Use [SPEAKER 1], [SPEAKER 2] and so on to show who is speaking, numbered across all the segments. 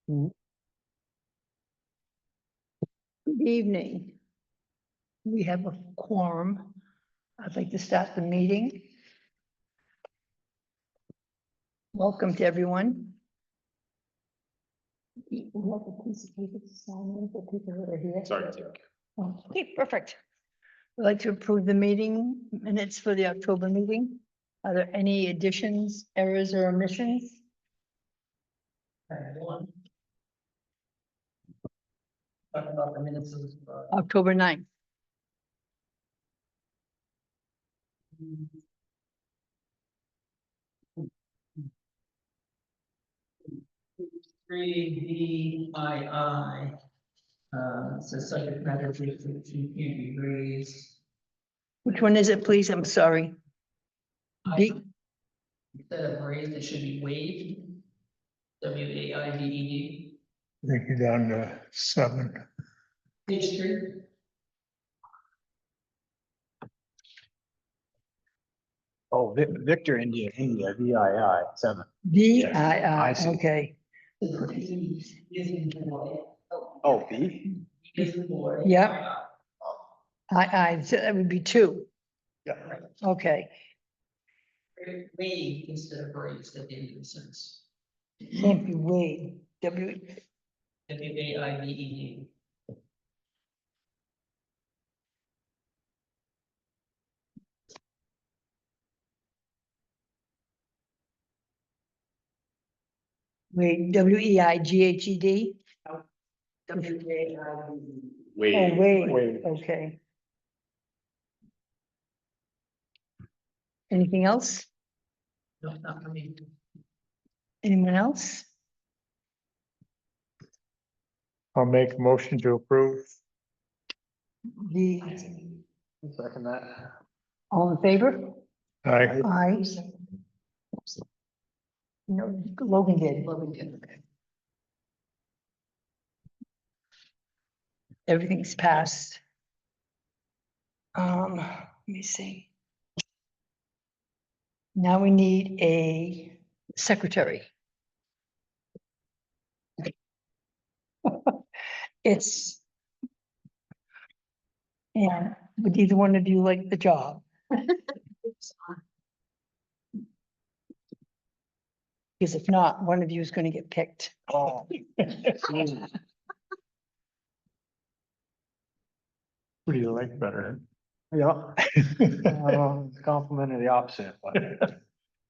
[SPEAKER 1] Good evening. We have a quorum. I'd like to start the meeting. Welcome to everyone. We have a piece of paper to sign for people that are here.
[SPEAKER 2] Sorry, Tim.
[SPEAKER 1] Oh, okay, perfect. I'd like to approve the meeting minutes for the October meeting. Are there any additions, errors, or omissions?
[SPEAKER 3] One. Talking about the minutes of,
[SPEAKER 1] October 9th.
[SPEAKER 3] three VII. Says subject matter jurisdiction can't be raised.
[SPEAKER 1] Which one is it, please? I'm sorry. B,
[SPEAKER 3] Instead of raised, it should be waived. WAIVED.
[SPEAKER 4] I think you're down to 7.
[SPEAKER 3] Page 3.
[SPEAKER 4] Oh, Victor India, VII, 7.
[SPEAKER 1] VII,
[SPEAKER 4] see.
[SPEAKER 1] okay.
[SPEAKER 4] Oh, B?
[SPEAKER 1] Yeah. I, so that would be 2.
[SPEAKER 4] Yeah.
[SPEAKER 1] Okay,
[SPEAKER 3] Waived instead of raised at the end of the sentence.
[SPEAKER 1] can't be waived. W,
[SPEAKER 3] WAIVED.
[SPEAKER 1] wait, WEIGHED?
[SPEAKER 3] WAIVED.
[SPEAKER 1] Oh,
[SPEAKER 2] Wait,
[SPEAKER 1] wait, okay. Anything else?
[SPEAKER 3] No, not for me.
[SPEAKER 1] Anyone else?
[SPEAKER 4] I'll make a motion to approve.
[SPEAKER 1] The,
[SPEAKER 4] Second that.
[SPEAKER 1] all in favor?
[SPEAKER 4] Aye.
[SPEAKER 1] Aye. No, Logan did.
[SPEAKER 3] Okay.
[SPEAKER 1] Everything's passed. Let me see. Now we need a secretary. It's. And would either one of you like the job? Because if not, one of you is going to get picked.
[SPEAKER 4] Oh. What do you like better? Yeah. Compliment of the opposite, but.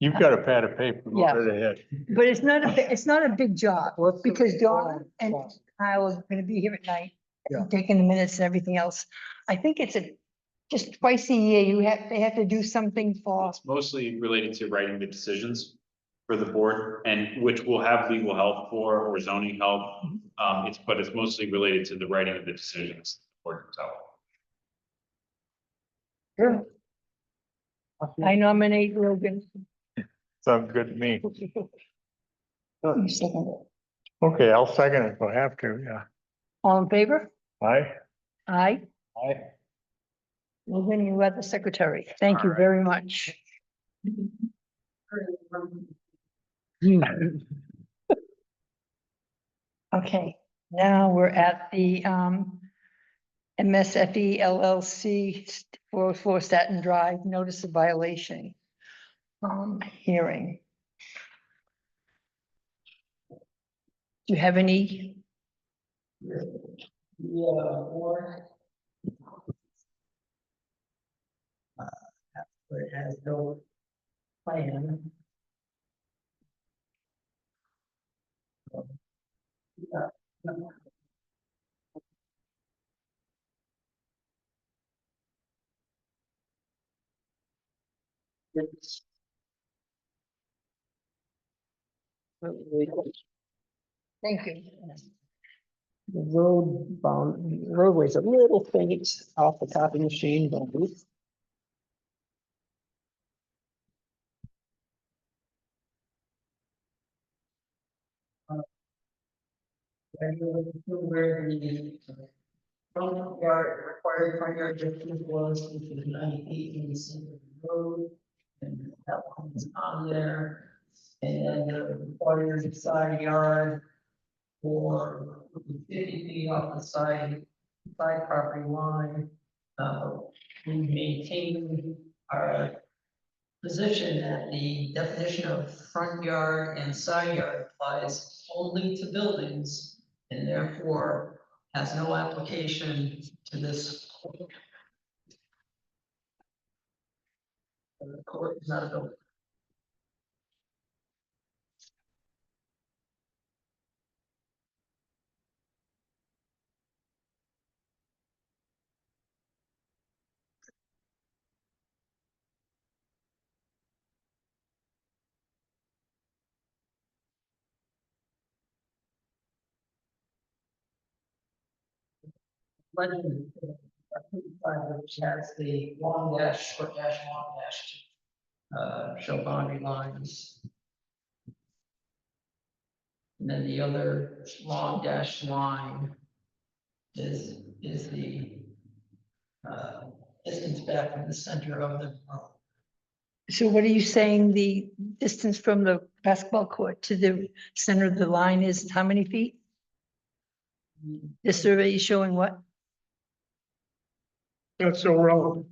[SPEAKER 4] You've got a pad of paper, go
[SPEAKER 1] Yeah.
[SPEAKER 4] right ahead.
[SPEAKER 1] But it's not a big job, because Dawn and Kyle are gonna be here at night.
[SPEAKER 4] Yeah.
[SPEAKER 1] Taking the minutes and everything else. I think it's just twice a year, they have to do something for,
[SPEAKER 2] mostly related to writing the decisions for the board, and which will have legal help for or zoning help. But it's mostly related to the writing of the decisions. Board itself.
[SPEAKER 1] I nominate Logan.
[SPEAKER 4] Sounds good to me.
[SPEAKER 1] You second it.
[SPEAKER 4] Okay, I'll second it if I have to, yeah.
[SPEAKER 1] All in favor?
[SPEAKER 4] Aye.
[SPEAKER 1] Aye.
[SPEAKER 4] Aye.
[SPEAKER 1] Logan, you are the secretary. Thank you
[SPEAKER 2] All right.
[SPEAKER 1] very much. Okay, now we're at the MSFE LLC 404 Staten Drive, notice of violation. Hearing. Do you have any?
[SPEAKER 3] Yeah, or. But it has no plan. Yeah. It's.
[SPEAKER 1] Thank you.
[SPEAKER 3] The roadway's a little faint off the copy machine, but. Where the front yard, required front yard distance was, which is 90 feet in the center of the road. And that one's on there. And then the required side yard for 50 feet off the side property line. We maintain our position that the definition of front yard and side yard applies only to buildings and therefore has no application to this. The court is not a building. Legend, which has the long dash, short dash, long dash, show boundary lines. And then the other long dash line is the distance back from the center of the.
[SPEAKER 1] So what are you saying the distance from the basketball court to the center of the line is how many feet? The survey is showing what?
[SPEAKER 4] That's so relevant.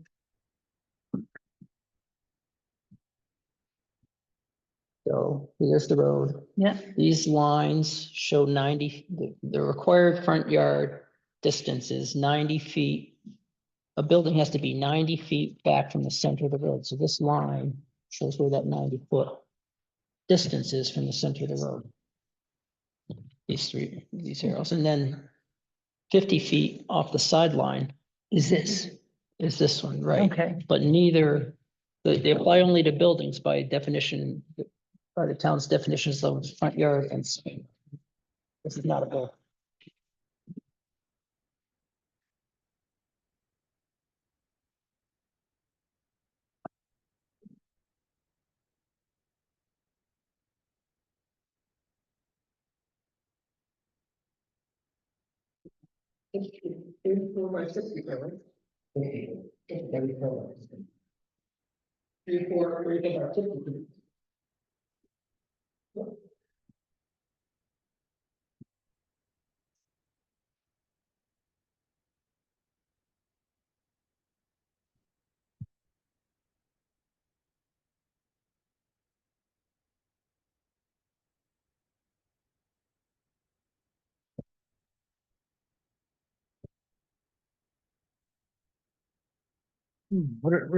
[SPEAKER 3] So here's the road.
[SPEAKER 1] Yeah,
[SPEAKER 3] These lines show 90, the required front yard distance is 90 feet. A building has to be 90 feet back from the center of the road. So this line shows where that 90-foot distance is from the center of the road. These arrows, and then 50 feet off the sideline
[SPEAKER 1] is this,
[SPEAKER 3] is this one, right?
[SPEAKER 1] okay,
[SPEAKER 3] But neither, they apply only to buildings by definition, by the town's definitions of front yard and side. This is not a building.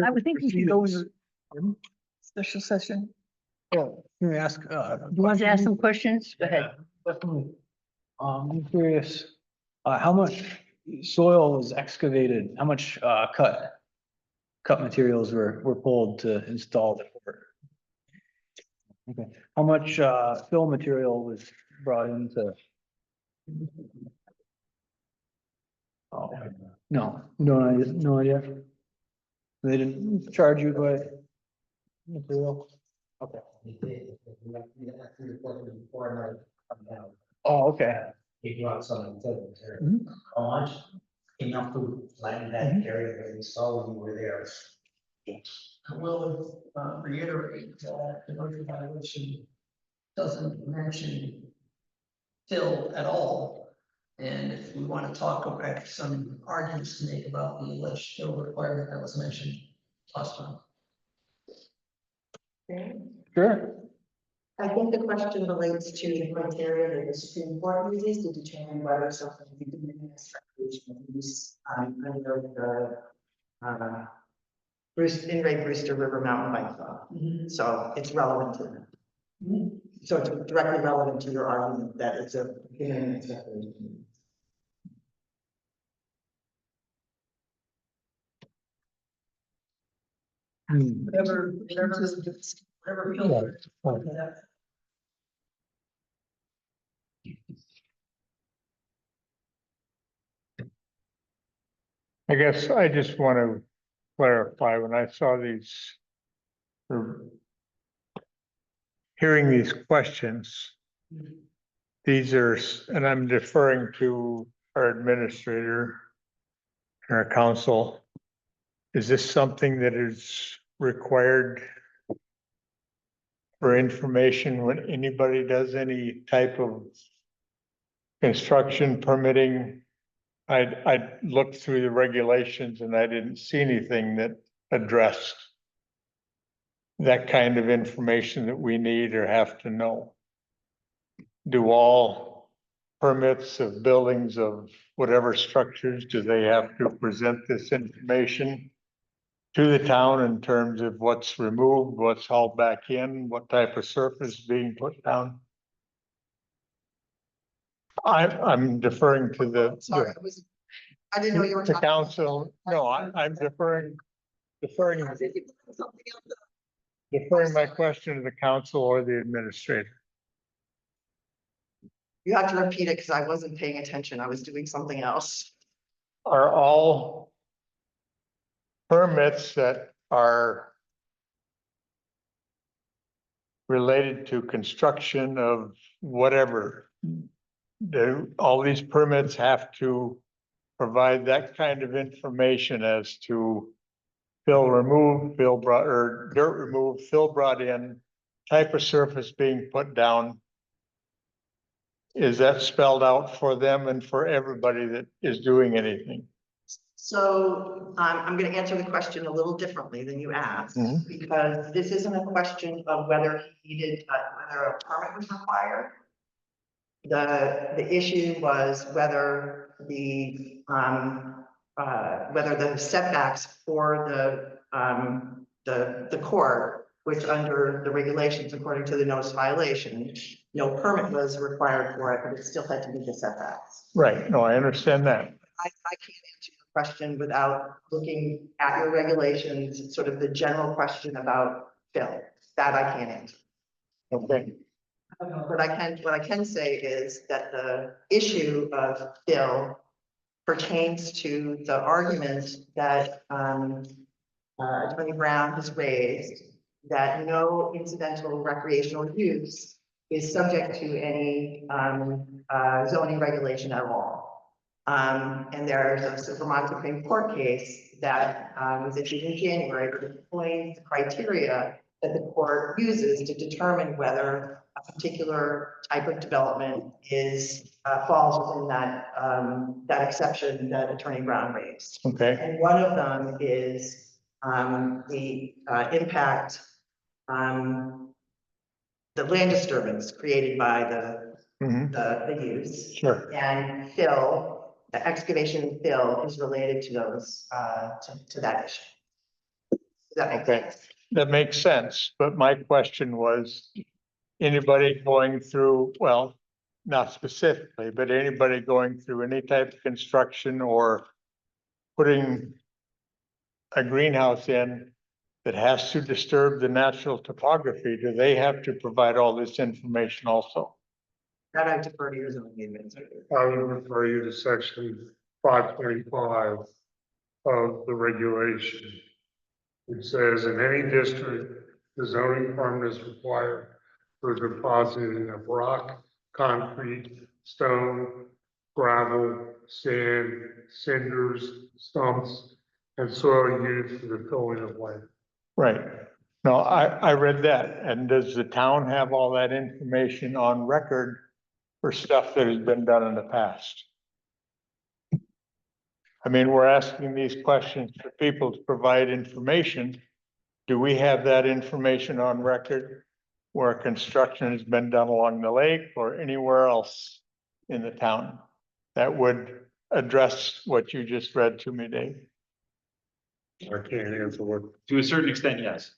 [SPEAKER 1] I would think we should go into special session.
[SPEAKER 4] Oh, let me ask,
[SPEAKER 1] You want to ask some questions? Go ahead.
[SPEAKER 4] definitely. I'm curious, how much soil was excavated? How much, cut materials were pulled to install the court? Okay, how much, fill material was brought into? Oh, no idea. They didn't charge you by material? Okay. Oh, okay.
[SPEAKER 5] He brought some to
[SPEAKER 4] Mhm.
[SPEAKER 5] launch, enough to flatten that
[SPEAKER 4] Mhm.
[SPEAKER 5] area that we saw when we were there.
[SPEAKER 3] I will reiterate that the notice violation doesn't mention fill at all. And if we want to talk about some arguments to make about the alleged fill requirement that was mentioned last time.
[SPEAKER 4] Sure.
[SPEAKER 6] I think the question relates to the criteria that the Supreme Court uses to determine whether something is a recreational use, under the, Brewster River Mountain Bike Club. So it's relevant to them. So it's directly relevant to your argument that it's a.
[SPEAKER 3] Whatever fill.
[SPEAKER 7] I guess I just want to clarify, when I saw these, or hearing these questions, these are, and I'm deferring to our administrator, our council. Is this something that is required for information when anybody does any type of construction permitting, I looked through the regulations and I didn't see anything that addressed that kind of information that we need or have to know. Do all permits of buildings of whatever structures, do they have to present this information to the town in terms of what's removed, what's hauled back in, what type of surface being put down? I'm deferring to
[SPEAKER 6] Sorry, I didn't know you were
[SPEAKER 7] the
[SPEAKER 6] talking.
[SPEAKER 7] council. No, I'm deferring
[SPEAKER 6] Something else.
[SPEAKER 7] my question to the council or the administrator.
[SPEAKER 6] You have to repeat it because I wasn't paying attention. I was doing something else.
[SPEAKER 7] Are all permits that are related to construction of whatever, do all these permits have to provide that kind of information as to fill removed, fill brought, or dirt removed, fill brought in, type of surface being put down? Is that spelled out for them and for everybody that is doing anything?
[SPEAKER 6] So I'm going to answer the question a little differently than you asked,
[SPEAKER 7] Mhm.
[SPEAKER 6] because this isn't a question of whether he needed, whether a permit was required. The issue was whether the setbacks for the court, which under the regulations, according to the notice violation, no permit was required for it, but it still had to meet the setbacks.
[SPEAKER 7] Right, no, I understand that.
[SPEAKER 6] I can't answer your question without looking at your regulations, sort of the general question about fill. That I can't answer.
[SPEAKER 7] Okay,
[SPEAKER 6] What I can say is that the issue of fill pertains to the argument that Attorney Brown has raised, that no incidental recreational use is subject to any zoning regulation at all. And there's a Vermont Supreme Court case that was issued in January that explains the criteria that the court uses to determine whether a particular type of development is falls within that exception that Attorney Brown raised.
[SPEAKER 7] okay,
[SPEAKER 6] And one of them is the impact the land disturbance created by
[SPEAKER 7] mhm,
[SPEAKER 6] the use.
[SPEAKER 7] sure,
[SPEAKER 6] And fill, the excavation and fill is related to those, to that issue. Does that make
[SPEAKER 7] Okay.
[SPEAKER 6] sense?
[SPEAKER 7] that makes sense, but my question was, anybody going through, well, not specifically, but anybody going through any type of construction or putting a greenhouse in that has to disturb the natural topography, do they have to provide all this information also?
[SPEAKER 6] That I defer to your zoning administrator.
[SPEAKER 8] I would refer you to section 5.5 of the regulation. It says in any district, the zoning permit is required for depositing of rock, concrete, stone, gravel, sand, cinders, stumps, and soil used for the filling of land.
[SPEAKER 7] Right. No, I read that. And does the town have all that information on record for stuff that has been done in the past? I mean, we're asking these questions for people to provide information. Do we have that information on record where construction has been done along the lake or anywhere else in the town that would address what you just read to me, Dave?
[SPEAKER 8] I can't answer what.
[SPEAKER 2] To a certain extent, yes.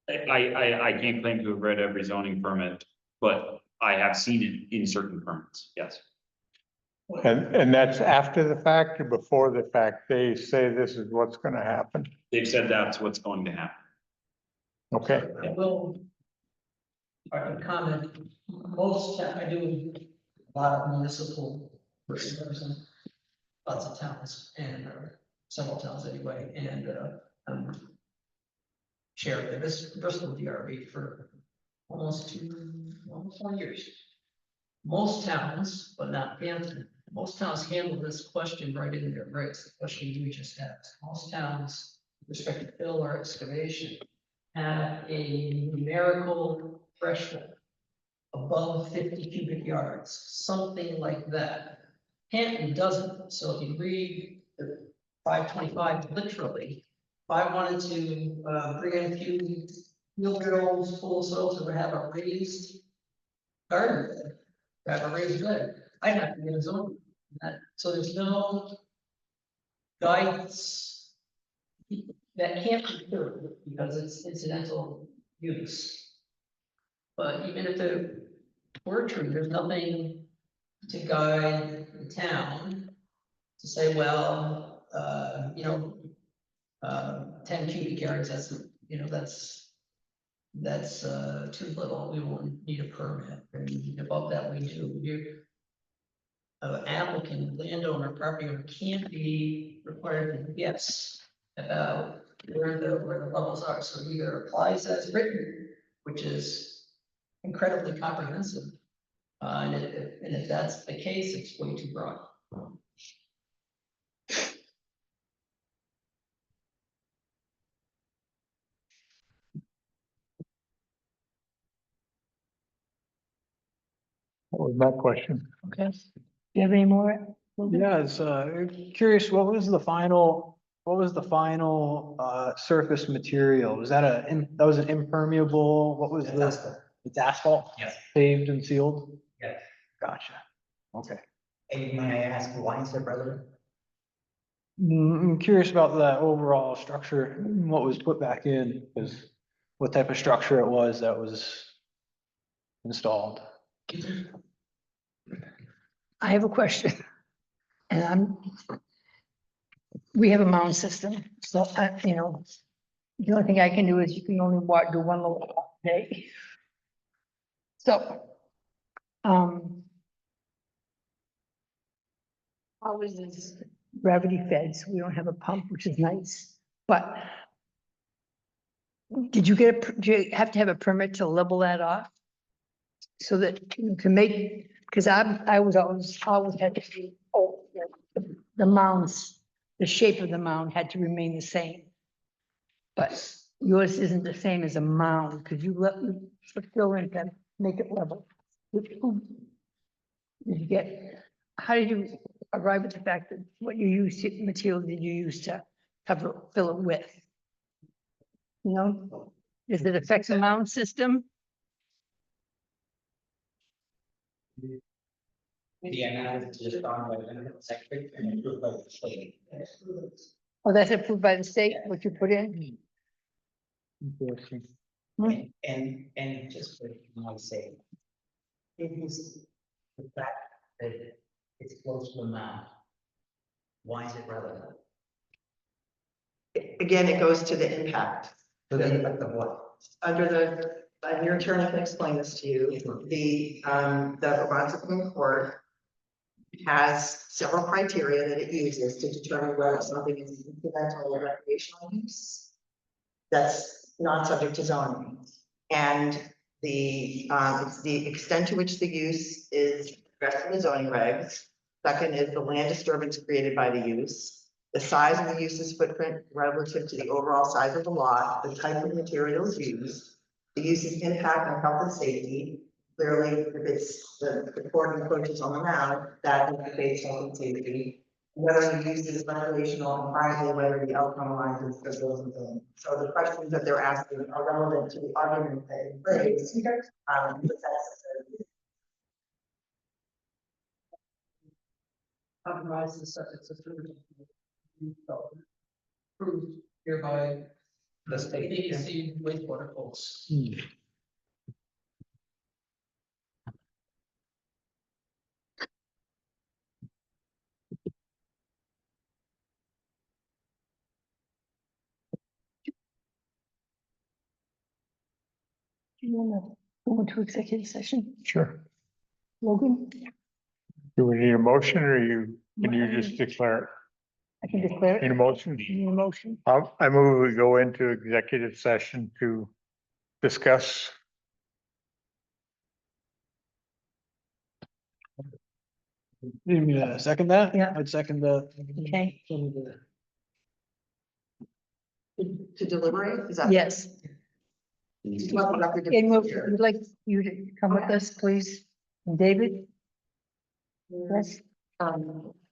[SPEAKER 2] I can't claim to have read every zoning permit, but I have seen it in certain permits, yes.
[SPEAKER 7] And that's after the fact or before the fact? They say this is what's gonna happen.
[SPEAKER 2] They've said that's what's going to happen.
[SPEAKER 7] Okay,
[SPEAKER 3] I will. I can comment, I do a lot of municipal, represent lots of towns and several towns anyway, and chair of this Bristol DRB for almost 4 years. Most towns, but not Hampton, most towns handle this question right in their regs, the question you just asked. Most towns, with respect to fill or excavation, have a numerical threshold above 50 cubic yards, something like that. Canton doesn't, so if you read the 525 literally, if I wanted to bring in a few wheelbarrows full of soils or have a raised garden bed, have a raised bed, I'd have to get a zone. So there's no guidance that can't be true because it's incidental use. But even if it were true, there's nothing to guide the town to say, well, 10 cubic yards, that's too little, we won't need a permit, and above that we do. Applicant, landowner, property owner can't be required to guess about where the levels are, so it either applies as written, which is incredibly comprehensive. And if that's the case, it's way too broad.
[SPEAKER 7] What was that question?
[SPEAKER 1] Okay. Do you have any more?
[SPEAKER 4] Yeah, it's, curious, what was the final surface material? Was that that was an impermeable, what was
[SPEAKER 5] That's
[SPEAKER 4] the, it's asphalt?
[SPEAKER 5] Yes.
[SPEAKER 4] Paved and sealed?
[SPEAKER 5] Yes.
[SPEAKER 4] Gotcha. Okay.
[SPEAKER 5] And may I ask why, Mr. President?
[SPEAKER 4] I'm curious about the overall structure, what was put back in, because what type of structure it was that was installed.
[SPEAKER 1] I have a question. And we have a mound system, so the only thing I can do is you can only do one little day. So, ours is gravity fed, so we don't have a pump, which is nice, but do you have to have a permit to level that off? So that you can make, because I was always had to be, the mounds, the shape of the mound had to remain the same. But yours isn't the same as a mound, because you let me fill in to make it level. Did you get, how did you arrive at the fact that what material did you use to fill it with? Does it affect the mound system?
[SPEAKER 5] The analysis just done by the secretary and approved by the state.
[SPEAKER 1] Oh, that's approved by the state, what you put in?
[SPEAKER 4] Interesting.
[SPEAKER 5] And just for my sake, it is the fact that it's close to the mound. Why is it relevant?
[SPEAKER 6] Again, it goes to the impact.
[SPEAKER 5] So the impact of what?
[SPEAKER 6] Under the, your attorney can explain this to you, the Vermont Supreme Court has several criteria that it uses to determine whether something is incidental or recreational use that's not subject to zoning. And it's the extent to which the use is addressed in the zoning regs. Second is the land disturbance created by the use, the size of the use's footprint relative to the overall size of the lot, the type of materials used, the use's impact on health and safety. Clearly, if it's the court encroaches on the mound, that implicates health and safety. Whether the use is recreational and finally whether the outcome aligns with the building zone. So the questions that they're asking are relevant to the argument that it raised. But that's
[SPEAKER 3] Compromise the subject system. Approved hereby
[SPEAKER 5] The state.
[SPEAKER 3] DEC wastewater goals.
[SPEAKER 1] Do you want to go into executive session?
[SPEAKER 7] Sure.
[SPEAKER 1] Logan,
[SPEAKER 7] Do we need a motion or can you just declare
[SPEAKER 1] I can declare
[SPEAKER 7] it? Need a
[SPEAKER 1] it.
[SPEAKER 7] motion?
[SPEAKER 1] Need a motion?
[SPEAKER 7] I move we go into executive session to discuss.
[SPEAKER 4] You need me to second that?
[SPEAKER 1] Yeah.
[SPEAKER 4] I'd second the.
[SPEAKER 1] Okay,
[SPEAKER 6] to deliberate, is that?
[SPEAKER 1] yes. And we'd like you to come with us, please. And David? Yes,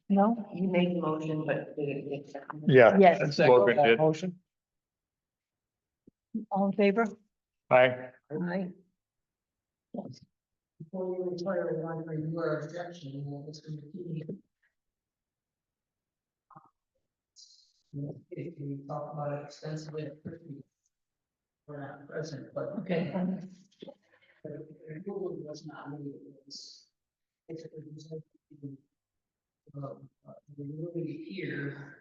[SPEAKER 1] no?
[SPEAKER 6] You made the motion, but.
[SPEAKER 7] Yeah.
[SPEAKER 1] Yes,
[SPEAKER 7] Logan did.
[SPEAKER 4] Motion.
[SPEAKER 1] all in favor?
[SPEAKER 7] Aye.
[SPEAKER 1] Aye.
[SPEAKER 3] Before you retire, I want to bring your objection, and then it's going to be. If we talk about it extensively, we're not present, but.
[SPEAKER 1] Okay.
[SPEAKER 3] But it really was not me, it was. It's really here.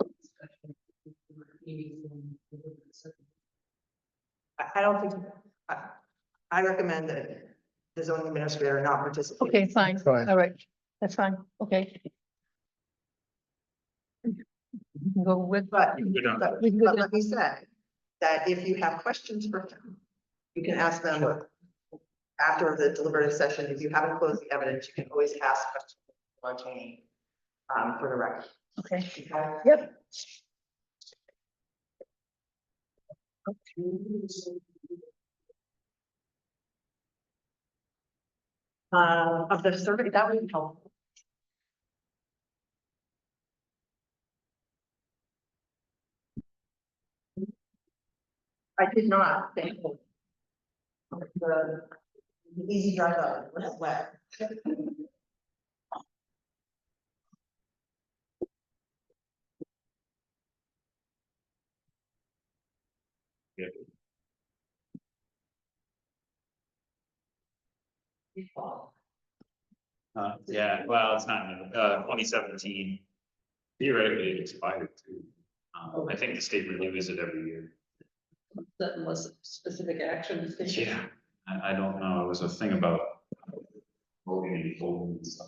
[SPEAKER 6] I don't think, I recommend that the zoning administrator not participate.
[SPEAKER 1] Okay, fine,
[SPEAKER 7] Fine.
[SPEAKER 1] all right, that's fine, okay. We can Go with,
[SPEAKER 6] But,
[SPEAKER 2] We don't-
[SPEAKER 6] but,
[SPEAKER 1] we can go
[SPEAKER 6] but
[SPEAKER 1] to-
[SPEAKER 6] let me say that if you have questions for him, you can ask them after the deliberative session. If you haven't closed the evidence, you can always ask questions spontaneously, for the record.
[SPEAKER 1] okay,
[SPEAKER 6] Okay?
[SPEAKER 1] yep.
[SPEAKER 6] Of the survey, that would be helpful. I did not think. The easy drive up, when it's wet.
[SPEAKER 2] Yeah, well, it's not, 2017. Theoretically, it expired too. I think the state renews it every year.
[SPEAKER 3] That was specific action.
[SPEAKER 2] Yeah, I don't know, it was a thing about voting and stuff.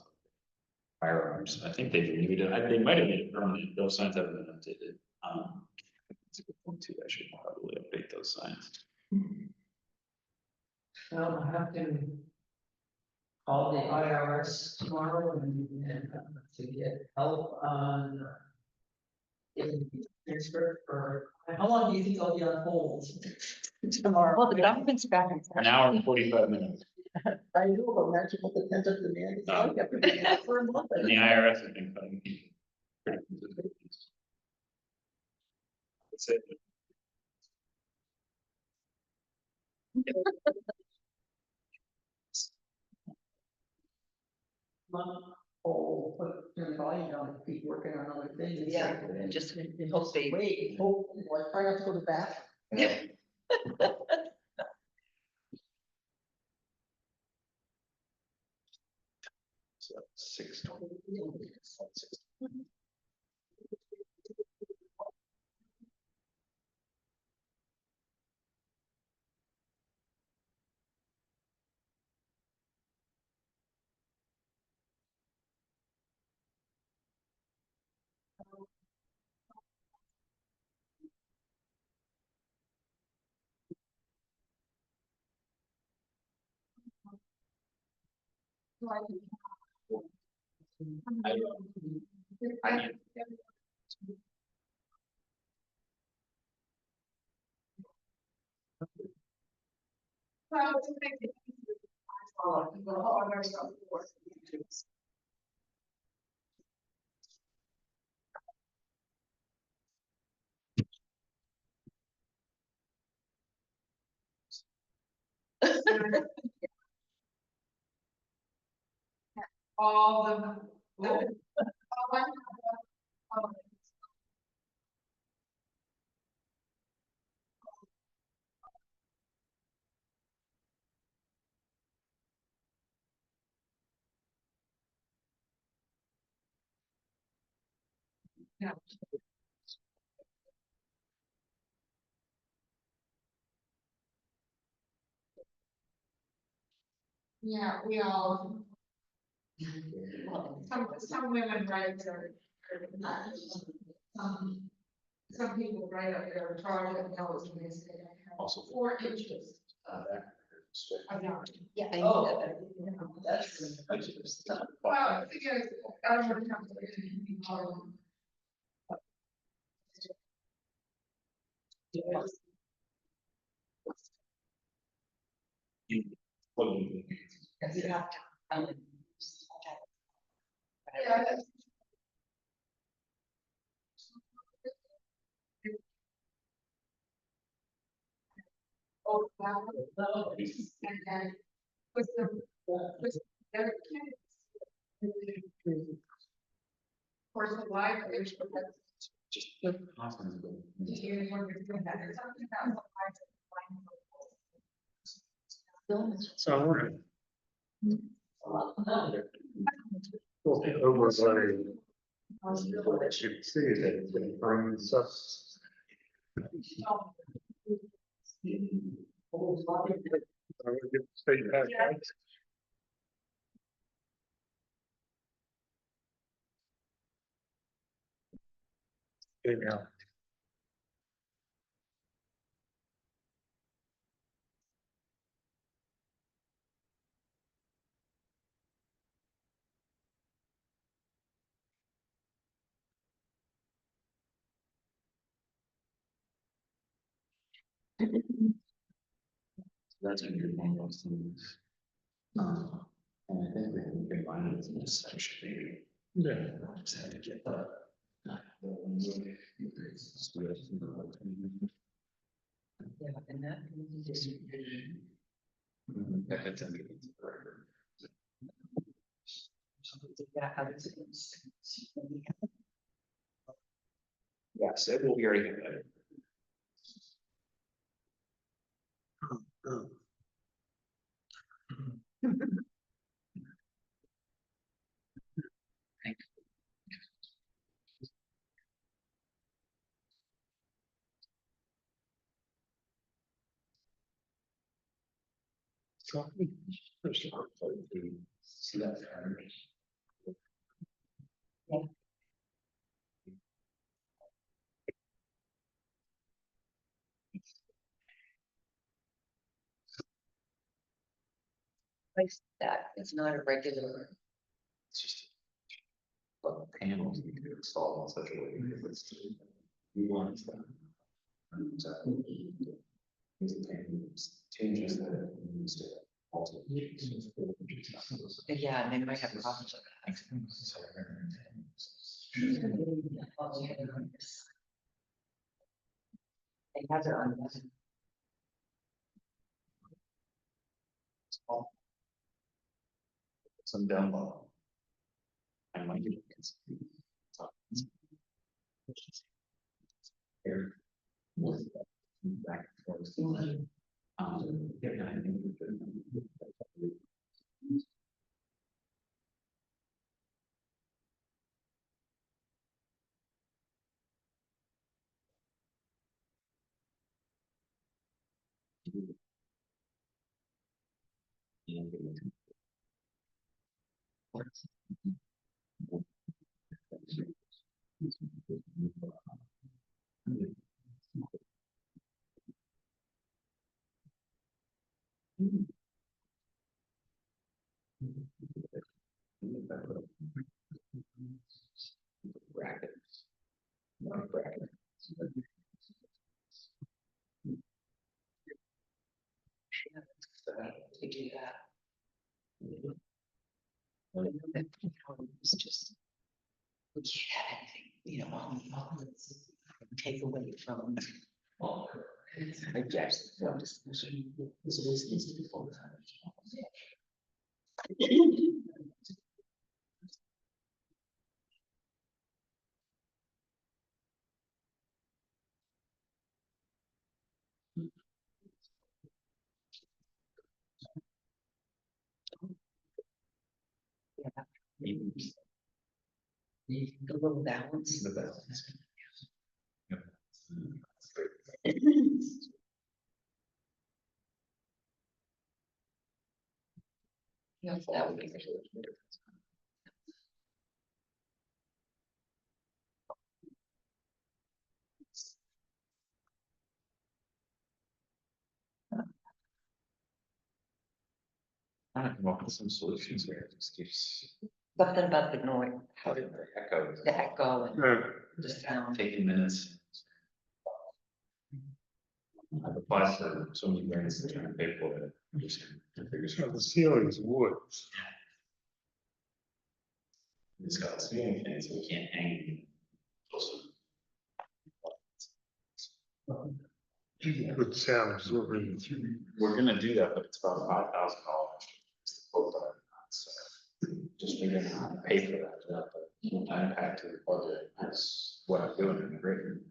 [SPEAKER 2] Firearms, I think they renewed it, they might have made it permanent, those signs haven't been updated. It's a good point too, I should probably update those signs.
[SPEAKER 3] Well, I have to call the IRS tomorrow and to get help on getting transfer for, how long do you think I'll be on hold tomorrow?
[SPEAKER 1] Well, the government's back.
[SPEAKER 2] An hour and 45 minutes,
[SPEAKER 3] I know, but imagine what the pent up demand is like after for a month.
[SPEAKER 2] and the IRS has been cutting. That's it.
[SPEAKER 3] Oh, put turn the volume down and keep working on other things.
[SPEAKER 6] Yeah,
[SPEAKER 3] And
[SPEAKER 6] just in hope they.
[SPEAKER 3] wait, hope, well, try not to go to the bathroom.
[SPEAKER 2] So 6:20. I
[SPEAKER 9] all the. Yeah. Yeah, we all. Well, some women write not, some people write up their chart and knows when they say I have
[SPEAKER 2] Also-
[SPEAKER 9] 4 inches. Of yarn. Yeah.
[SPEAKER 3] Oh. That's.
[SPEAKER 9] Well, because I don't want to come to.
[SPEAKER 3] You have to.
[SPEAKER 9] Yeah, that's- Oh, wow. And then with the other candidates. Of course, the library.
[SPEAKER 2] Just. Awesome.
[SPEAKER 9] Even when you're doing that, there's something about the library.
[SPEAKER 8] So I want to overlay. What you see is that it brings us. State tax. Yeah.
[SPEAKER 2] That's a good one of those things. And I think we can combine it in this section maybe.
[SPEAKER 8] Yeah.
[SPEAKER 2] Just had to get that.
[SPEAKER 3] Yeah, and that.
[SPEAKER 2] That's under the record. Yes, it will be already good. See that?
[SPEAKER 3] Place that, it's not a regular.
[SPEAKER 2] It's just. But panels you can install in such a way that it's. We want that. And, these panels changes that it needs to alter.
[SPEAKER 3] Yeah, and they might have problems with that. They have their own.
[SPEAKER 2] Some demo. I might get. Here. Back and forth. Yeah, I think we could. Brackets. No brackets.
[SPEAKER 3] To do that. It's just. We can't have anything, you know, all this take away from. I guess. This needs to be full time. The little balance.
[SPEAKER 2] The balance.
[SPEAKER 3] Yeah, that would be really.
[SPEAKER 2] I don't come up with some solutions here, it just keeps.
[SPEAKER 3] Something about the noise,
[SPEAKER 2] How did the echo?
[SPEAKER 3] the echo and
[SPEAKER 8] Yeah.
[SPEAKER 3] the sound.
[SPEAKER 2] Taking minutes. I've applied for so many grants to try and pay for it. Just figures
[SPEAKER 8] So
[SPEAKER 2] out
[SPEAKER 8] the ceiling's wood.
[SPEAKER 2] it's got ceiling fans, so we can't hang.
[SPEAKER 8] You can put sound absorbing.
[SPEAKER 2] We're gonna do that, but it's about $5,000. So just figuring out how to pay for that, but I impact to the budget, that's what I'm doing in the grant.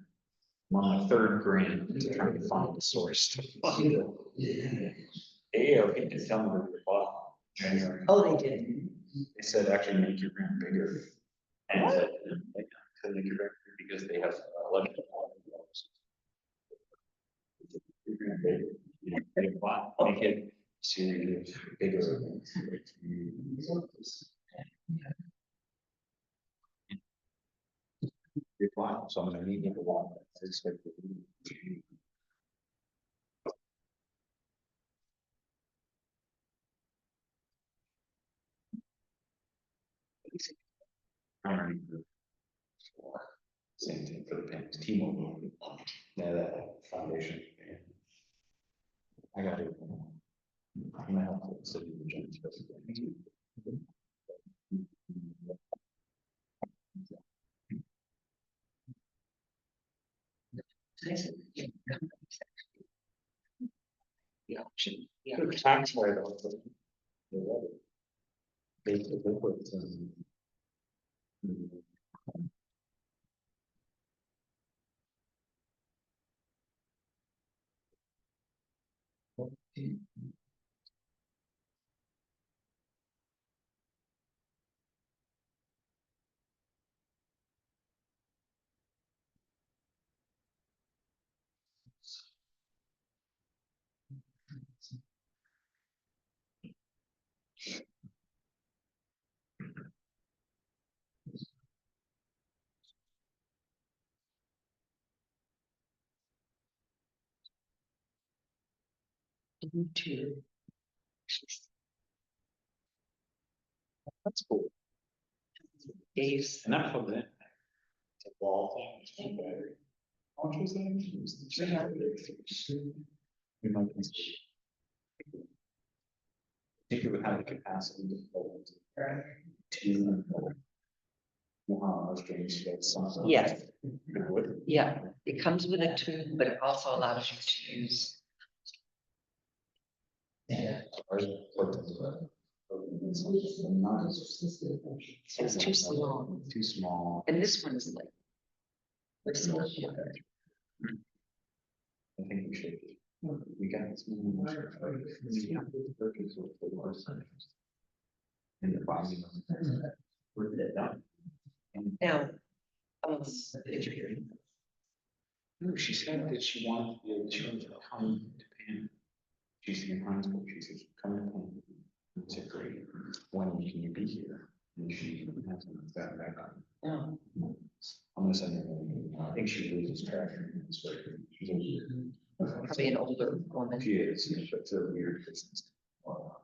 [SPEAKER 2] I'm on my third grant to try to find a source. AOP can tell me the bottom. January.
[SPEAKER 5] Oh, they did.
[SPEAKER 2] They said actually make your grant bigger. And I said, to make your grant bigger because they have electric. They apply, make it to bigger. They apply, so I'm gonna need to go on. I expect it. Same thing for the parents, T-Mobile, yeah, that foundation. I got it. I'm gonna have to sit in the gym. Yeah. Tax write-off. They put, that's cool.
[SPEAKER 5] Dave's.
[SPEAKER 2] And I plugged it in. It's a wall thing. It's a battery. How much was that? It was 300. We might consider. I think it would have the capacity to hold two.
[SPEAKER 5] Yes.
[SPEAKER 2] It would.
[SPEAKER 5] Yeah, it comes with a tube, but it also allows you to use. It's too small.
[SPEAKER 2] Too small.
[SPEAKER 5] And this one is like. It's not.
[SPEAKER 2] I think we should. We got this. In the bottom. Where did it done?
[SPEAKER 5] Now.
[SPEAKER 2] No, she said that she wanted to be able to come to Japan. She's in high school, she says, come to Japan. I said, great, when can you be here? And she hasn't got back on.
[SPEAKER 5] No.
[SPEAKER 2] I'm gonna send her, I think she loses track. She's
[SPEAKER 5] Probably an older woman.
[SPEAKER 2] She is, yeah, but it's a weird business.
[SPEAKER 5] Oh,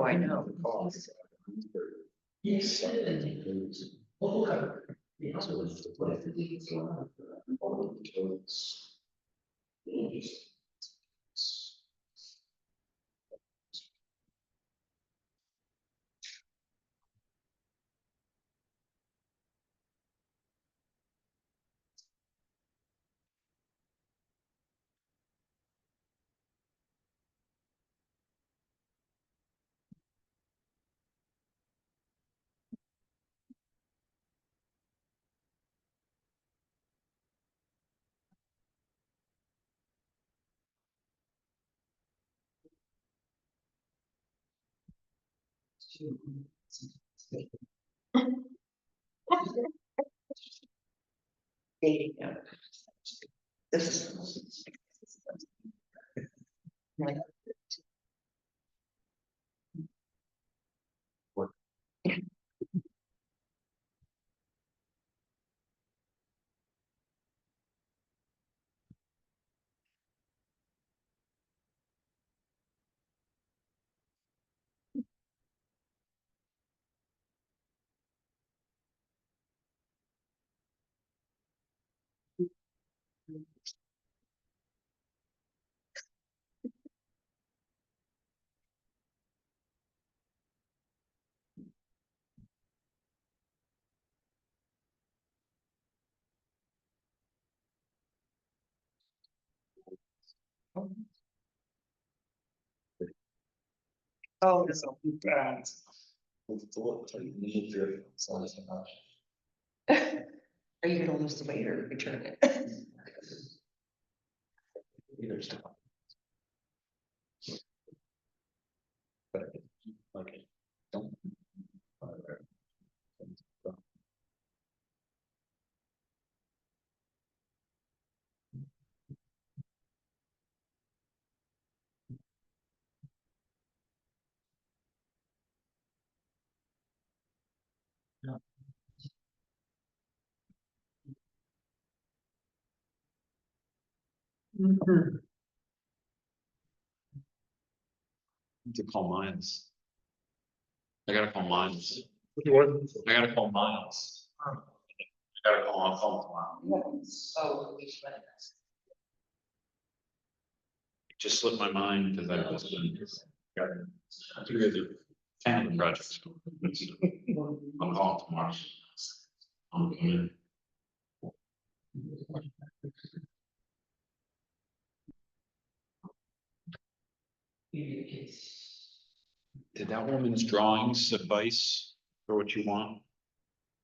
[SPEAKER 5] I know.
[SPEAKER 2] Yes.
[SPEAKER 5] Yeah. This is. Like.
[SPEAKER 6] Oh,
[SPEAKER 2] It's so bad. It's a little tiny, need to, so much.
[SPEAKER 6] are you gonna lose the weight or return it?
[SPEAKER 2] Either stuff. But, okay. Don't. To call Miles. I gotta call Miles. I gotta call Miles. I gotta call, I'll call him tomorrow.
[SPEAKER 6] Oh, which one?
[SPEAKER 2] It just slipped my mind because I was doing. I think there's a family project. I'll call him tomorrow. I'm Did that woman's drawings suffice for what you want?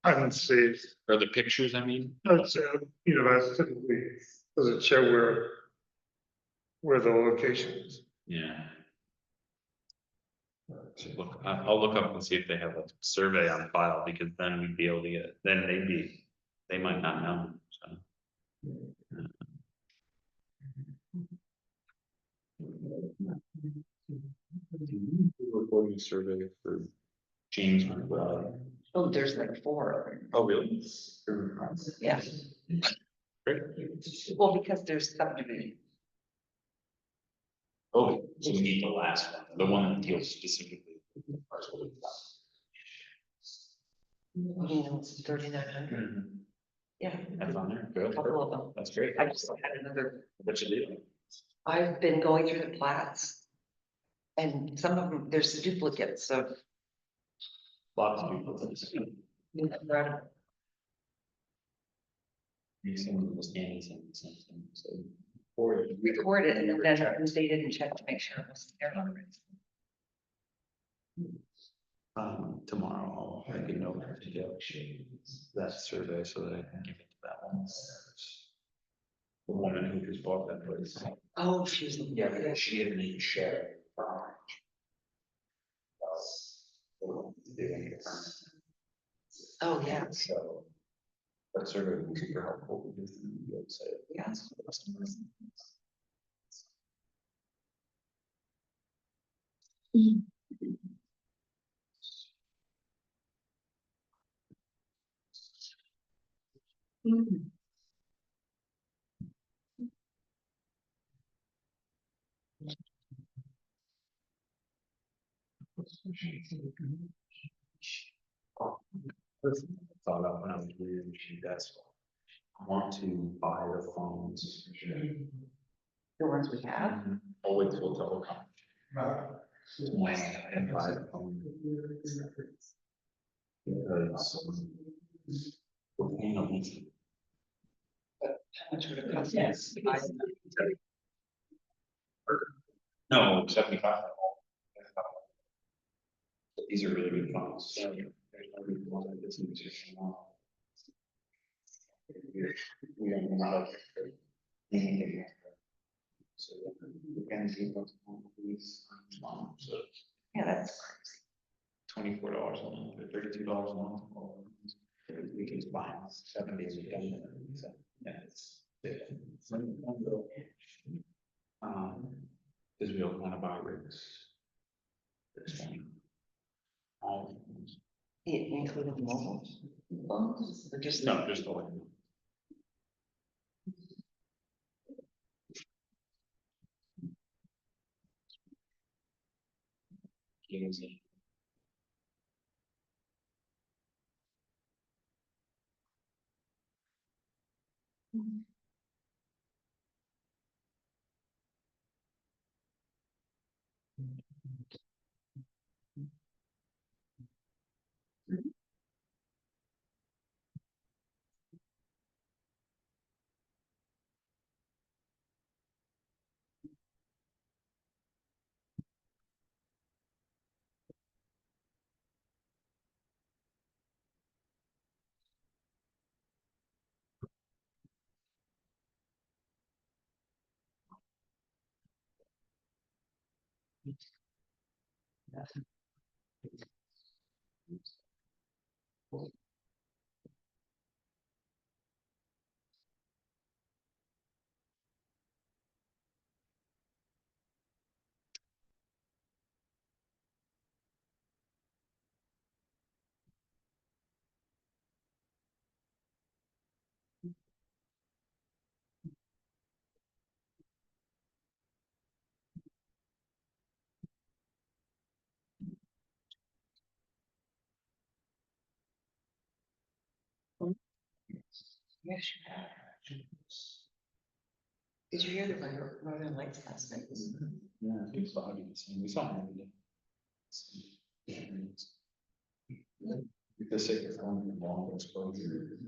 [SPEAKER 8] I can see,
[SPEAKER 2] Or the pictures, I mean?
[SPEAKER 8] that's, that's typically, does it show where the location is?
[SPEAKER 2] Yeah. Should look, I'll look up and see if they have a survey on file, because then we'd be able to get, then they might not know, so. Reporting survey for James McBride.
[SPEAKER 6] Oh, there's like 4 of them.
[SPEAKER 2] Oh, really?
[SPEAKER 6] Yeah,
[SPEAKER 2] Great.
[SPEAKER 6] well, because there's subdivision.
[SPEAKER 2] Oh, so we need the last one, the one that deals specifically. with parcel.
[SPEAKER 6] You know, it's 3,900. Yeah,
[SPEAKER 2] That's on there,
[SPEAKER 6] a
[SPEAKER 2] good,
[SPEAKER 6] couple of them.
[SPEAKER 2] that's great.
[SPEAKER 6] I just had another,
[SPEAKER 2] What you do?
[SPEAKER 6] I've been going through the plats. And some of them, there's duplicates of.
[SPEAKER 2] Lots of people. Some was scanning something, so. Or
[SPEAKER 6] Recorded and then they didn't check to make sure it was there.
[SPEAKER 2] Tomorrow I'll make a note to get that survey so that I can give it to that one. The woman who just bought that place.
[SPEAKER 6] Oh, she's.
[SPEAKER 2] Yeah, because she didn't even share.
[SPEAKER 6] Oh, yeah.
[SPEAKER 2] So. That survey would be super helpful because you would say.
[SPEAKER 6] Yes.
[SPEAKER 2] Thought of when I was reading machine desk. I want to buy the phones.
[SPEAKER 6] The ones we have.
[SPEAKER 2] I'll wait till double come. And buy the phone. Because. We're paying a month.
[SPEAKER 6] How much would it cost? Yes.
[SPEAKER 2] No, 75. These are really good phones. So there's no reason why this is just small. We don't know how to. So we can see what's on these. So
[SPEAKER 6] Yeah, that's.
[SPEAKER 2] $24 a month or $32 a month. We can buy 7 days a day. So yeah, it's. Because we don't want to buy rigs.
[SPEAKER 6] It included mobile phones or just.
[SPEAKER 2] No, just the one.
[SPEAKER 6] Yes, you have. Did you hear the Northern Lights last night?
[SPEAKER 2] Yeah, I think so. I did the same. We saw him every day. Because they could form a long exposure.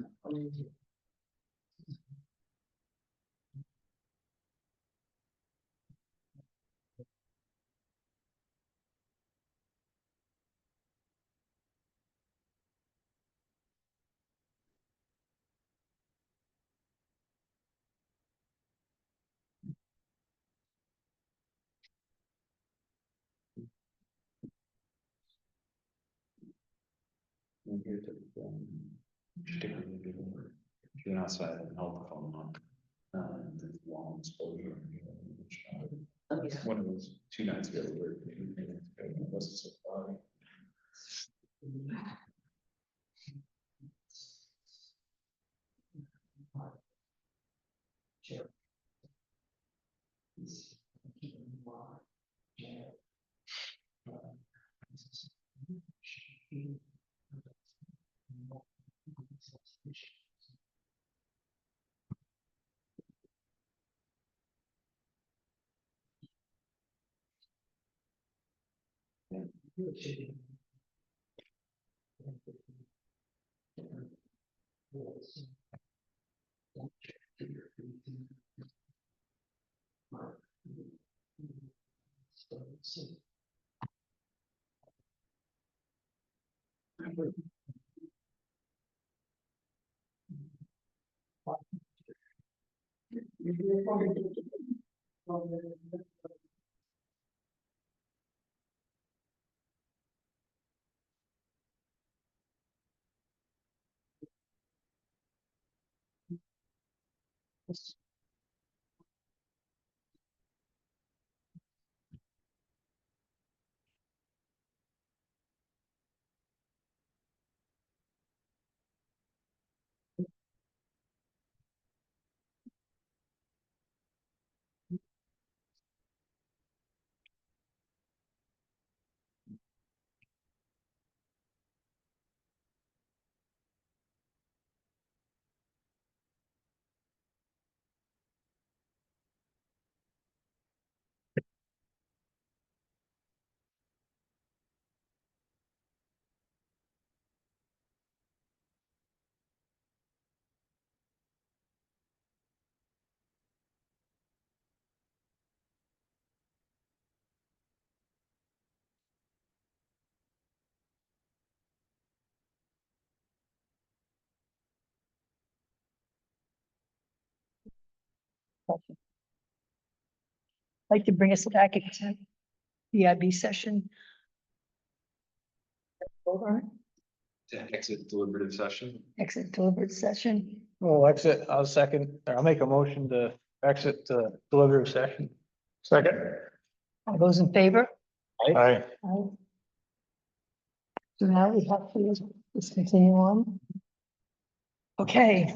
[SPEAKER 2] Being outside and help from the long exposure. One of those 2 nights ago, where it wasn't so far.
[SPEAKER 1] Like to bring us back into DRB session. Over,
[SPEAKER 2] To exit deliberative session.
[SPEAKER 1] exit deliberate session.
[SPEAKER 4] Well, exit, I'll second, or I'll make a motion to exit the deliberative session.
[SPEAKER 7] Second.
[SPEAKER 1] All those in favor?
[SPEAKER 7] Aye.
[SPEAKER 1] Aye. So now we have to just continue on. Okay.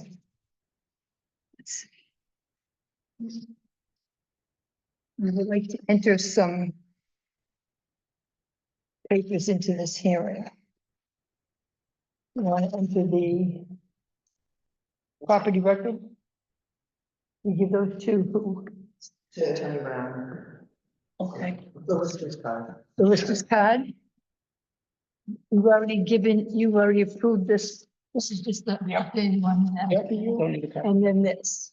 [SPEAKER 1] Let's see. We would like to enter some papers into this hearing. We want to enter the property record. We give those to who?
[SPEAKER 6] To Attorney Brown.
[SPEAKER 1] Okay.
[SPEAKER 6] The lister's card.
[SPEAKER 1] the lister's card. You've already approved this. This is just the updated one after you,
[SPEAKER 4] Don't need to come.
[SPEAKER 1] and then this.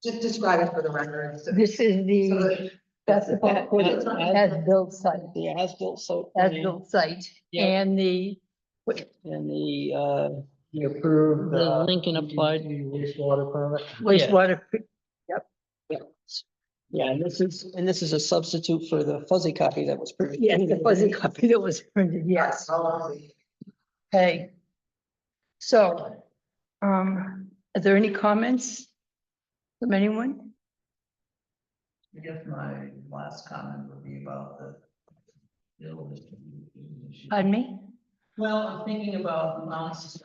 [SPEAKER 6] Just describe it for the record. So-
[SPEAKER 1] This is
[SPEAKER 6] so
[SPEAKER 1] the,
[SPEAKER 6] that-
[SPEAKER 1] that's the as-built site,
[SPEAKER 3] The as-built site.
[SPEAKER 1] as-built site,
[SPEAKER 3] Yep.
[SPEAKER 1] and the,
[SPEAKER 3] And the,
[SPEAKER 4] You approved.
[SPEAKER 3] The link and applied.
[SPEAKER 4] Wastewater permit.
[SPEAKER 1] wastewater.
[SPEAKER 3] yeah, and this is a substitute for the fuzzy copy that was printed.
[SPEAKER 1] Yes, the fuzzy copy that was printed, yes. Okay. So, are there any comments from anyone?
[SPEAKER 5] I guess my last comment would be about the. bill distribution issue.
[SPEAKER 1] Pardon me?
[SPEAKER 5] Well, I'm thinking about amounts.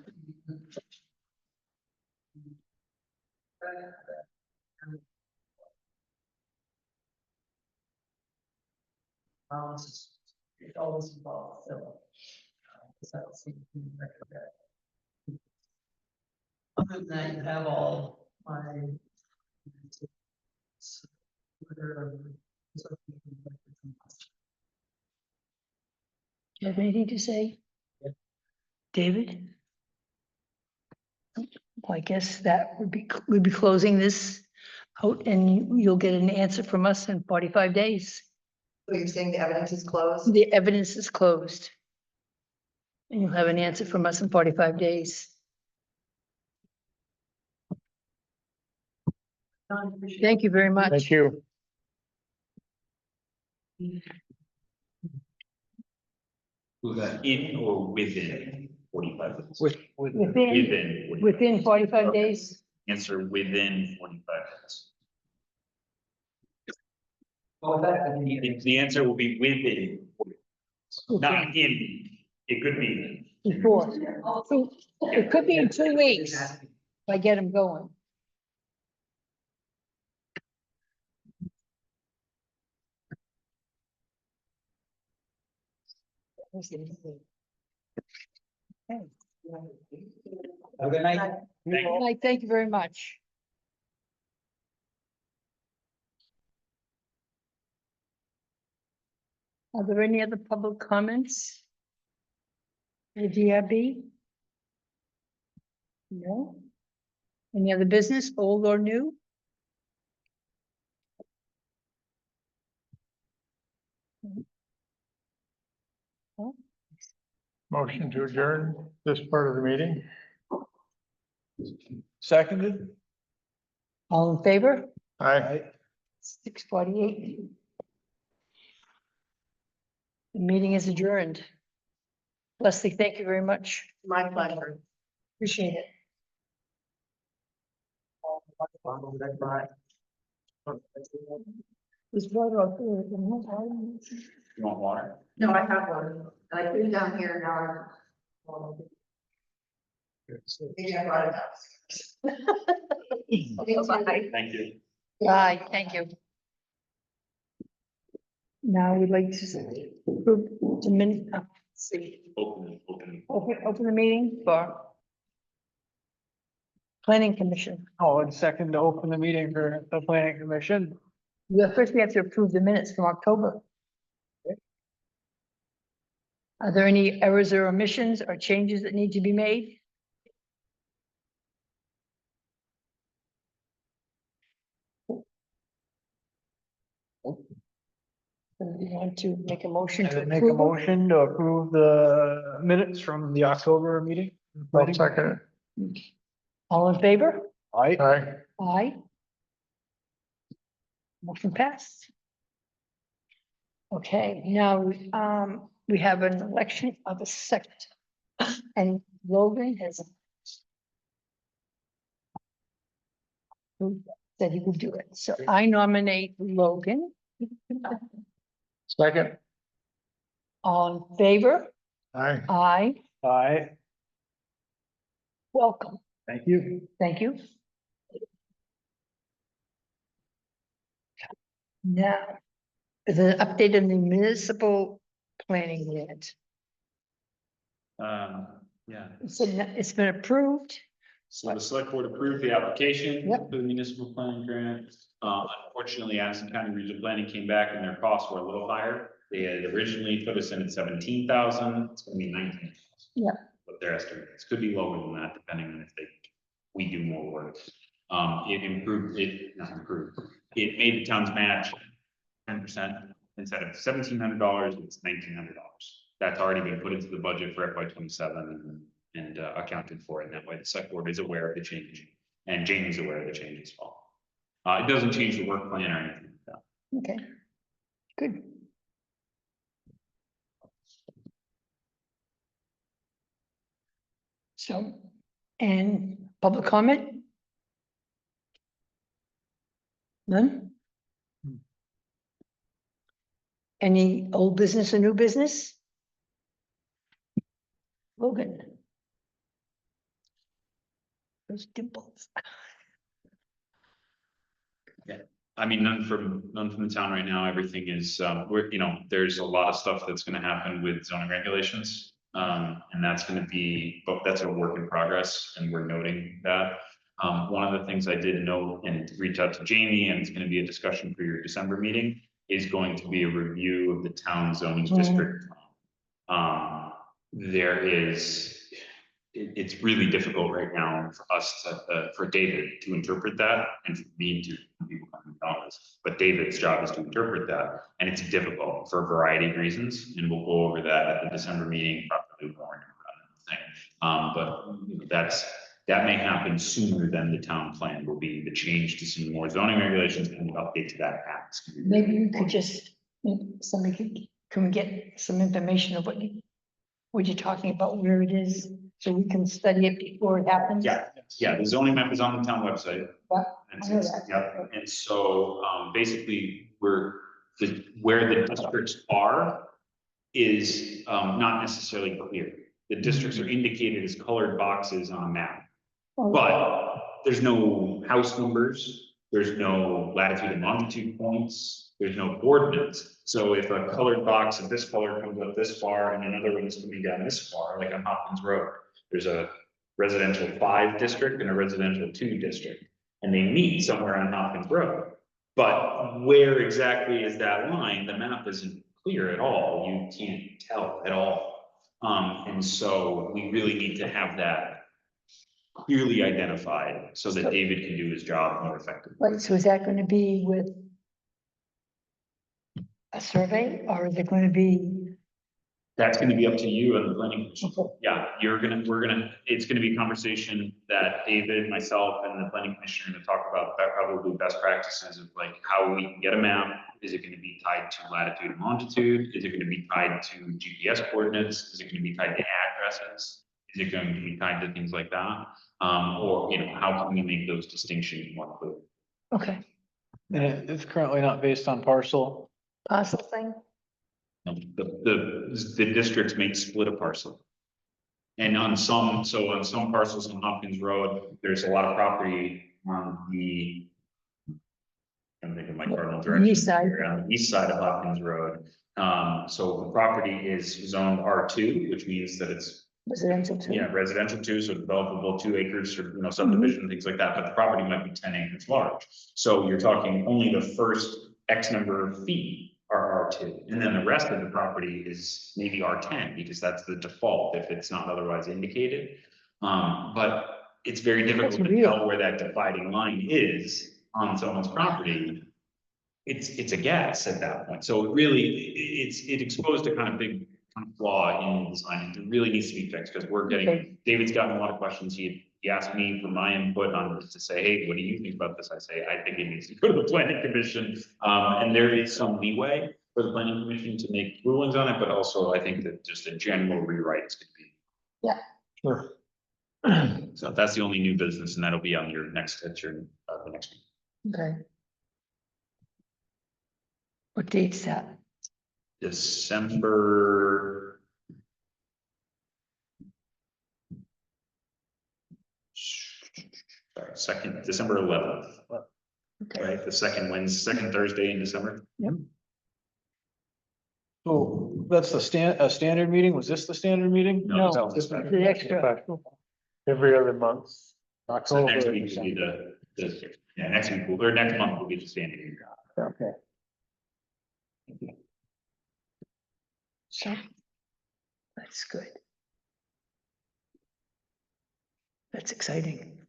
[SPEAKER 5] Amounts, it always involves Philip. Other than that, you have all my.
[SPEAKER 1] Do you have anything to say? David? Well, I guess that we'd be closing this out and you'll get an answer from us in 45 days.
[SPEAKER 6] So you're saying the evidence is closed?
[SPEAKER 1] The evidence is closed. And you'll have an answer from us in 45 days. Thank you very much.
[SPEAKER 7] Thank you.
[SPEAKER 2] In or within 45 days?
[SPEAKER 1] Within 45
[SPEAKER 2] Okay.
[SPEAKER 1] days.
[SPEAKER 2] Answer within 45 days.
[SPEAKER 5] Well,
[SPEAKER 2] The answer will be within, 45 days, not in. It could be.
[SPEAKER 1] Before. So it could be in 2 weeks if I get them going. Okay.
[SPEAKER 5] Have a good night.
[SPEAKER 2] Thank you.
[SPEAKER 1] Good night. Thank you very much. Are there any other public comments? The DRB? No? Any other business, old or new?
[SPEAKER 7] Motion to adjourn this part of the meeting.
[SPEAKER 4] Seconded.
[SPEAKER 1] All in favor?
[SPEAKER 7] Aye.
[SPEAKER 1] 6:48. The meeting is adjourned. Leslie, thank you very much.
[SPEAKER 6] My pleasure.
[SPEAKER 1] Appreciate it. Is water out there?
[SPEAKER 2] You want water?
[SPEAKER 6] No, I have one. I put it down here now. Maybe I brought it up. Okay, bye.
[SPEAKER 2] Thank you.
[SPEAKER 1] Aye, thank you. Now we'd like to approve the open the meeting for planning commission.
[SPEAKER 4] Oh, and second to open the meeting for the planning commission.
[SPEAKER 1] First, we have to approve the minutes from October. Are there any errors or omissions or changes that need to be made? Do you want to make a motion to
[SPEAKER 4] And make a
[SPEAKER 1] approve?
[SPEAKER 4] motion to approve the minutes from the October meeting.
[SPEAKER 7] I'll second
[SPEAKER 1] All in favor?
[SPEAKER 4] Aye.
[SPEAKER 7] it. Aye.
[SPEAKER 1] Aye. Motion passed. Okay, now, we have an election of a second. And Logan has said he would do it. So I nominate Logan.
[SPEAKER 7] Second.
[SPEAKER 1] All in favor?
[SPEAKER 7] Aye.
[SPEAKER 1] Aye.
[SPEAKER 4] Aye.
[SPEAKER 1] Welcome.
[SPEAKER 4] Thank you.
[SPEAKER 1] Thank you. Now, the update on the municipal planning grant.
[SPEAKER 2] Yeah.
[SPEAKER 1] It's been approved.
[SPEAKER 2] So the select board approved the application
[SPEAKER 1] Yep.
[SPEAKER 2] for the municipal planning grant. Unfortunately, Addison County Regional Planning came back and their costs were a little higher. They had originally put us in at 17,000, it's gonna be 19,000.
[SPEAKER 1] Yeah.
[SPEAKER 2] But their estimates could be lower than that, depending on if we do more work. Not improved, it made the town's match 10%, instead of $1,700, it's $1,900. That's already been put into the budget for FY 27 and accounted for, and that way the select board is aware of the change, and Jamie's aware of the change as well. It doesn't change the work plan or anything like that.
[SPEAKER 1] Okay, good. So, and public comment? None? Any old business or new business? Logan? Those dimples.
[SPEAKER 2] I mean, none from the town right now. Everything is, there's a lot of stuff that's gonna happen with zoning regulations. And that's gonna be, but that's a work in progress, and we're noting that. One of the things I did note and reach out to Jamie, and it's gonna be a discussion for your December meeting, is going to be a review of the town zoning district. There is, it's really difficult right now for us to, for David to interpret that, and for me to people coming to office. But David's job is to interpret that, and it's difficult for a variety of reasons, and we'll go over that at the December meeting, probably more. But that may happen sooner than the town plan will be. The change to some more zoning regulations and the update to that act.
[SPEAKER 1] Maybe you could just, somebody can get some information of what you're talking about, where it is, so we can study it before it happens.
[SPEAKER 2] Yeah, the zoning map is on the town website.
[SPEAKER 1] Yeah,
[SPEAKER 2] And
[SPEAKER 1] I know
[SPEAKER 2] it's-
[SPEAKER 1] that.
[SPEAKER 2] yeah, and so, basically, where the districts are is, not necessarily clear. The districts are indicated as colored boxes on a map, but there's no house numbers, there's no latitude and longitude points, there's no coordinates. So if a colored box of this color comes up this far and another one is coming down this far, like on Hopkins Road, there's a residential 5 district and a residential 2 district, and they meet somewhere on Hopkins Road. But where exactly is that line? The map isn't clear at all. You can't tell at all. And so we really need to have that clearly identified so that David can do his job more effectively.
[SPEAKER 1] Right, so is that gonna be with a survey, or is it gonna be?
[SPEAKER 2] That's gonna be up to you and the planning commission.
[SPEAKER 1] Okay.
[SPEAKER 2] Yeah, it's gonna be a conversation that David, myself, and the planning commission are gonna talk about probably best practices of like how we can get a map. Is it gonna be tied to latitude and longitude? Is it gonna be tied to GPS coordinates? Is it gonna be tied to addresses? Is it going to be tied to things like that? Or, how can we make those distinctions more clear?
[SPEAKER 1] Okay,
[SPEAKER 4] And it's currently not based on parcel.
[SPEAKER 1] parcel thing?
[SPEAKER 2] The districts may split a parcel. And on some parcels on Hopkins Road, there's a lot of property on the. I'm thinking my cardinal direction.
[SPEAKER 1] East side.
[SPEAKER 2] here, on the east side of Hopkins Road. So the property is zoned R2, which means that it's,
[SPEAKER 1] Residential too?
[SPEAKER 2] residential 2, so developable 2 acres or, subdivision, things like that, but the property might be 10 acres large. So you're talking only the first X number of feet are R2, and then the rest of the property is maybe R10, because that's the default if it's not otherwise indicated. But it's very difficult
[SPEAKER 1] That's
[SPEAKER 2] to
[SPEAKER 1] weird.
[SPEAKER 2] tell where that dividing line is on someone's property. It's a guess at that point. So it exposed a kind of big flaw in the design. It really needs to be fixed, because
[SPEAKER 1] Okay.
[SPEAKER 2] David's gotten a lot of questions. He asked me for my input on this to say, hey, what do you think about this? I say, I think it needs to go to the planning commission. And there is some leeway for the planning commission to make rulings on it, but also I think that just a general rewrite is going to be.
[SPEAKER 7] Sure.
[SPEAKER 2] So that's the only new business, and that'll be on your next, the next meeting.
[SPEAKER 1] Okay. What date's that?
[SPEAKER 2] December. Sorry, December 11th,
[SPEAKER 1] Okay,
[SPEAKER 2] right? The second Thursday in December.
[SPEAKER 4] So that's a standard meeting? Was this the standard meeting?
[SPEAKER 1] No.
[SPEAKER 2] it's
[SPEAKER 1] the extra,
[SPEAKER 7] Every other month.
[SPEAKER 2] So next
[SPEAKER 4] October.
[SPEAKER 2] week will be yeah, next week, or next month will be the standing meeting.
[SPEAKER 4] Okay.
[SPEAKER 1] So. That's good. That's exciting.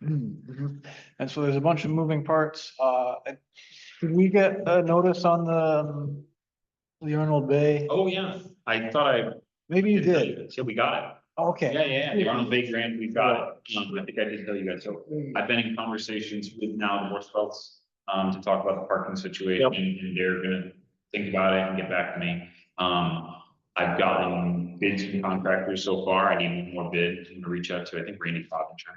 [SPEAKER 4] Mhm. And so there's a bunch of moving parts. Did we get a notice on the Arnold Bay?
[SPEAKER 2] Oh, yeah, I thought I.
[SPEAKER 4] Maybe you did.
[SPEAKER 2] Yeah, we got it.
[SPEAKER 4] Okay.
[SPEAKER 2] Yeah, the Arnold Bay grant, we've got it. I think I did tell you guys, so I've been in conversations with now the Morse Felts, to talk about the parking situation, and they're gonna think about it and get back to me. I've gotten bids from contractors so far, I need one more bid, I'm gonna reach out to, I think, Randy Coventry.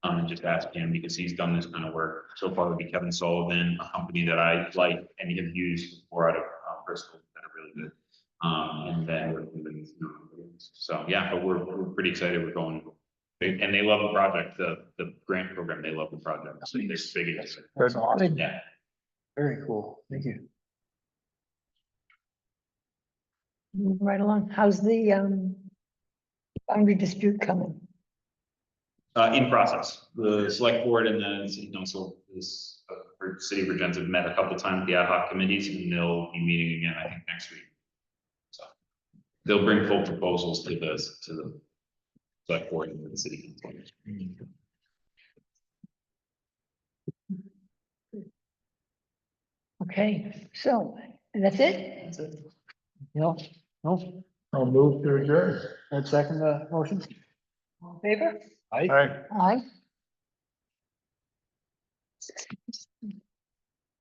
[SPEAKER 2] And just ask him, because he's done this kind of work, so far would be Kevin Sullivan, a company that I like and have used before out of Bristol, that are really good. And then working with, so, yeah, but we're pretty excited, we're going. And they love the project, the grant program, they love the project, so they're big into it.
[SPEAKER 4] That's awesome.
[SPEAKER 2] Yeah.
[SPEAKER 4] Very cool. Thank you.
[SPEAKER 1] Move right along. How's the boundary dispute coming?
[SPEAKER 2] In process, the select board and the city council is, or city of Regents have met a couple times, the ad hoc committees, and they'll be meeting again, I think, next week. So they'll bring full proposals to the select board and the city council.
[SPEAKER 1] Okay, so, and that's it?
[SPEAKER 4] No, no,
[SPEAKER 7] I'll move to adjourn.
[SPEAKER 4] I'd second the motion.
[SPEAKER 1] All in favor?
[SPEAKER 4] Aye.
[SPEAKER 7] Aye.
[SPEAKER 1] Aye.